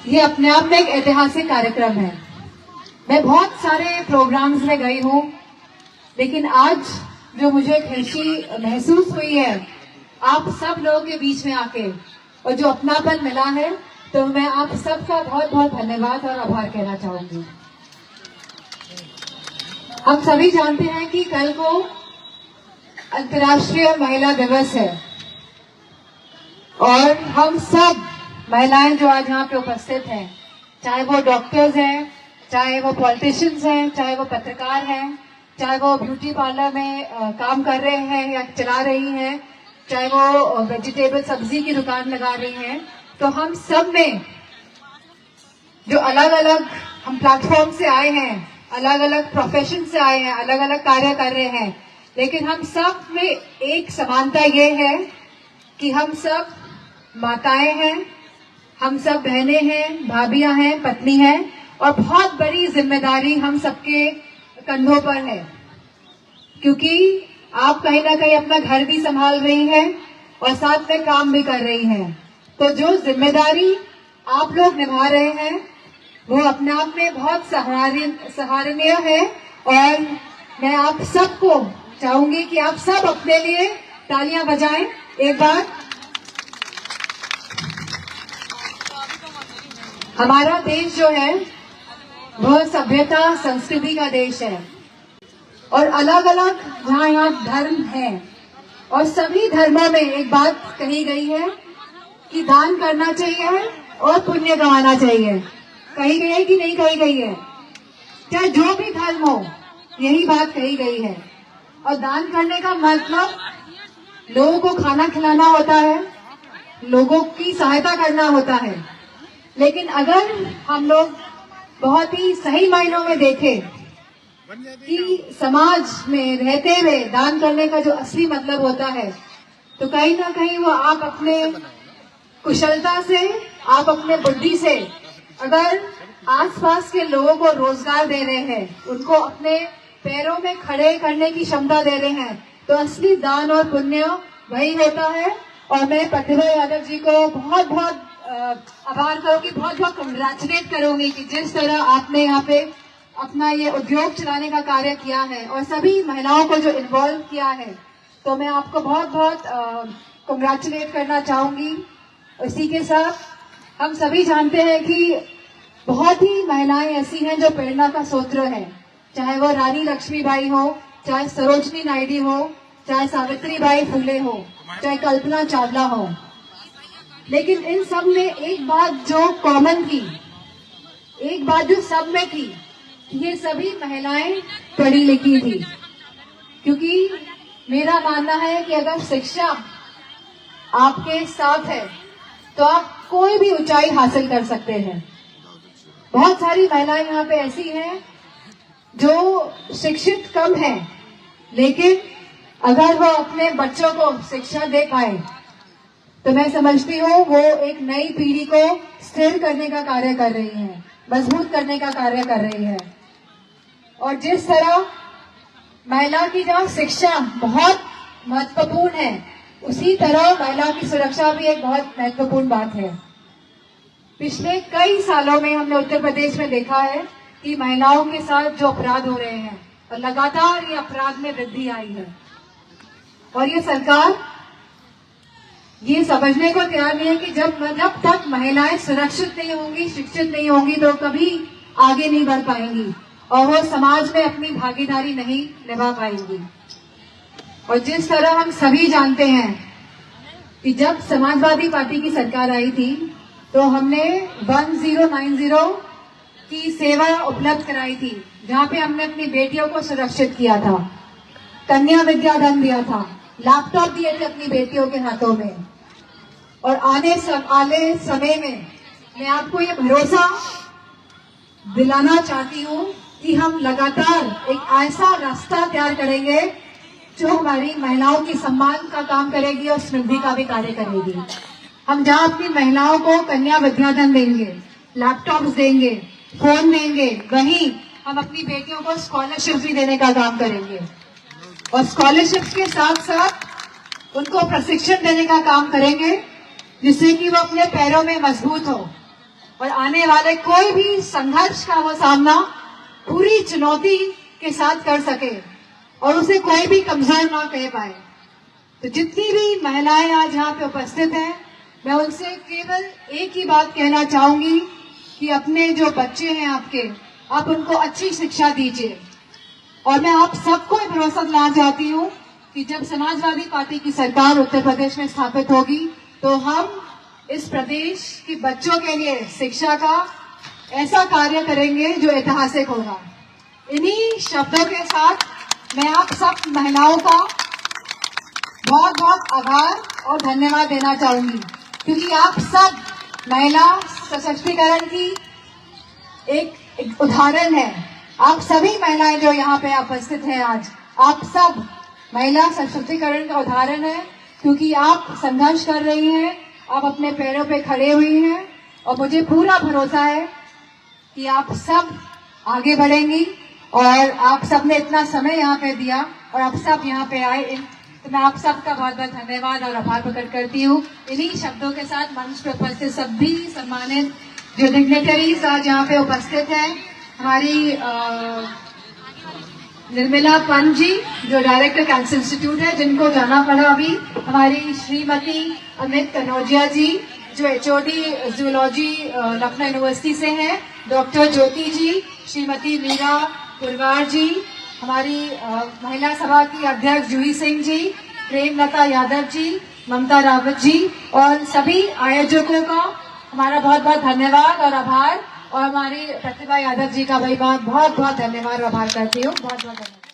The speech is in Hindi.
ये अपने आप में एक ऐतिहासिक कार्यक्रम है। मैं बहुत सारे प्रोग्राम्स में गई हूँ, लेकिन आज जो मुझे खुशी महसूस हुई है आप सब लोगों के बीच में आके, और जो अपनापन मिला है, तो मैं आप सबका बहुत बहुत धन्यवाद और आभार कहना चाहूंगी। हम सभी जानते हैं कि कल को अंतर्राष्ट्रीय महिला दिवस है और हम सब महिलाएं जो आज यहाँ पे उपस्थित हैं, चाहे वो डॉक्टर्स हैं, चाहे वो पॉलिटिशियंस हैं, चाहे वो पत्रकार हैं, चाहे वो ब्यूटी पार्लर में काम कर रहे हैं या चला रही हैं, चाहे वो वेजिटेबल सब्जी की दुकान लगा रही हैं, तो हम सब में जो अलग अलग हम प्लेटफॉर्म से आए हैं, अलग अलग प्रोफेशन से आए हैं, अलग अलग कार्य कर रहे हैं, लेकिन हम सब में एक समानता ये है कि हम सब माताएं हैं, हम सब बहनें हैं, भाभियां हैं, पत्नी हैं, और बहुत बड़ी जिम्मेदारी हम सबके कंधों पर है, क्योंकि आप कहीं ना कहीं अपना घर भी संभाल रही हैं और साथ में काम भी कर रही हैं। तो जो जिम्मेदारी आप लोग निभा रहे हैं वो अपने आप में बहुत सराहनीय है, और मैं आप सबको चाहूंगी कि आप सब अपने लिए तालियां बजाएं एक बार। हमारा देश जो है वह सभ्यता संस्कृति का देश है, और अलग अलग जहाँ यहाँ धर्म है, और सभी धर्मों में एक बात कही गई है कि दान करना चाहिए और पुण्य कमाना चाहिए। कही गई है कि नहीं कही गई है? चाहे जो भी धर्म हो, यही बात कही गई है। और दान करने का मतलब लोगों को खाना खिलाना होता है, लोगों की सहायता करना होता है। लेकिन अगर हम लोग बहुत ही सही मायनों में देखें कि समाज में रहते हुए दान करने का जो असली मतलब होता है, तो कहीं ना कहीं वो आप अपने कुशलता से, आप अपने बुद्धि से अगर आसपास के लोगों को रोजगार दे रहे हैं, उनको अपने पैरों में खड़े करने की क्षमता दे रहे हैं, तो असली दान और पुण्य वही होता है। और मैं प्रतिभा यादव जी को बहुत बहुत आभार करूंगी, बहुत बहुत कंग्रेचुलेट करूंगी कि जिस तरह आपने यहाँ पे अपना ये उद्योग चलाने का कार्य किया है और सभी महिलाओं को जो इन्वॉल्व किया है, तो मैं आपको बहुत बहुत कंग्रेचुलेट करना चाहूंगी। इसी के साथ हम सभी जानते हैं कि बहुत ही महिलाएं ऐसी हैं जो प्रेरणा का स्रोत है, चाहे वो रानी लक्ष्मीबाई हो, चाहे सरोजनी नायडू हो, चाहे सावित्रीबाई फुले हो, चाहे कल्पना चावला हो। लेकिन इन सब में एक बात जो कॉमन थी, एक बात जो सब में थी, ये सभी महिलाएं पढ़ी लिखी थी। क्योंकि मेरा मानना है कि अगर शिक्षा आपके साथ है तो आप कोई भी ऊंचाई हासिल कर सकते हैं। बहुत सारी महिलाएं यहाँ पे ऐसी हैं जो शिक्षित कम हैं, लेकिन अगर वो अपने बच्चों को शिक्षा दे पाए तो मैं समझती हूँ वो एक नई पीढ़ी को स्थिर करने का कार्य कर रही हैं, मजबूत करने का कार्य कर रही है। और जिस तरह महिला की जहाँ शिक्षा बहुत महत्वपूर्ण है, उसी तरह महिला की सुरक्षा भी एक बहुत महत्वपूर्ण बात है। पिछले कई सालों में हमने उत्तर प्रदेश में देखा है कि महिलाओं के साथ जो अपराध हो रहे हैं, और लगातार ये अपराध में वृद्धि आई है, और ये सरकार ये समझने को तैयार नहीं है कि जब तक महिलाएं सुरक्षित नहीं होंगी, शिक्षित नहीं होंगी, तो कभी आगे नहीं बढ़ पाएंगी और वो समाज में अपनी भागीदारी नहीं निभा पाएंगी। और जिस तरह हम सभी जानते हैं कि जब समाजवादी पार्टी की सरकार आई थी, तो हमने 1090 की सेवा उपलब्ध कराई थी, जहाँ पे हमने अपनी बेटियों को सुरक्षित किया था, कन्या विद्याधन दिया था, लैपटॉप दिए थे अपनी बेटियों के हाथों में। और आने समय में मैं आपको ये भरोसा दिलाना चाहती हूँ कि हम लगातार एक ऐसा रास्ता तैयार करेंगे जो हमारी महिलाओं की सम्मान का काम करेगी और समृद्धि का भी कार्य करेगी। हम जहाँ अपनी महिलाओं को कन्या विद्याधन देंगे, लैपटॉप्स देंगे, फोन देंगे, वहीं हम अपनी बेटियों को स्कॉलरशिप भी देने का काम करेंगे। और स्कॉलरशिप के साथ साथ उनको प्रशिक्षण देने का काम करेंगे, जिससे कि वो अपने पैरों में मजबूत हो। और आने वाले कोई भी संघर्ष का वो सामना पूरी चुनौती के साथ कर सके और उसे कोई भी कमजोर ना कह पाए। तो जितनी भी महिलाएं आज यहाँ पे उपस्थित हैं, मैं उनसे केवल एक ही बात कहना चाहूंगी कि अपने जो बच्चे हैं आपके, आप उनको अच्छी शिक्षा दीजिए। और मैं आप सबको भरोसा दिलाना चाहती हूँ कि जब समाजवादी पार्टी की सरकार उत्तर प्रदेश में स्थापित होगी तो हम इस प्रदेश के बच्चों के लिए शिक्षा का ऐसा कार्य करेंगे जो ऐतिहासिक होगा। इन्हीं शब्दों के साथ मैं आप सब महिलाओं का बहुत बहुत आभार और धन्यवाद देना चाहूंगी, क्योंकि आप सब महिला सशक्तिकरण की एक उदाहरण है। आप सभी महिलाएं जो यहाँ पे उपस्थित हैं आज, आप सब महिला सशक्तिकरण का उदाहरण है, क्योंकि आप संघर्ष कर रही हैं, आप अपने पैरों पे खड़े हुई हैं और मुझे पूरा भरोसा है कि आप सब आगे बढ़ेंगी। और आप सब ने इतना समय यहाँ पे दिया और आप सब यहाँ पे आए, तो मैं आप सबका बहुत बहुत धन्यवाद और आभार प्रकट करती हूँ। इन्हीं शब्दों के साथ मंच पे उपस्थित सभी सम्मानित जो डिग्नेटरीज आज यहाँ पे उपस्थित हैं, हमारी निर्मला पंत जी जो डायरेक्टर कैंसर इंस्टीट्यूट है, जिनको जाना पड़ा अभी, हमारी श्रीमती अमित कनौजिया जी जो एचओडी जूलॉजी लखनऊ यूनिवर्सिटी से हैं, डॉक्टर ज्योति जी, श्रीमती मीरा पुरवार जी, हमारी महिला सभा की अध्यक्ष जूही सिंह जी, प्रेमलता यादव जी, ममता रावत जी और सभी आयोजकों का हमारा बहुत बहुत धन्यवाद और आभार। और हमारी प्रतिभा यादव जी का भी बहुत बहुत धन्यवाद और आभार करती हूँ। बहुत बहुत धन्यवाद।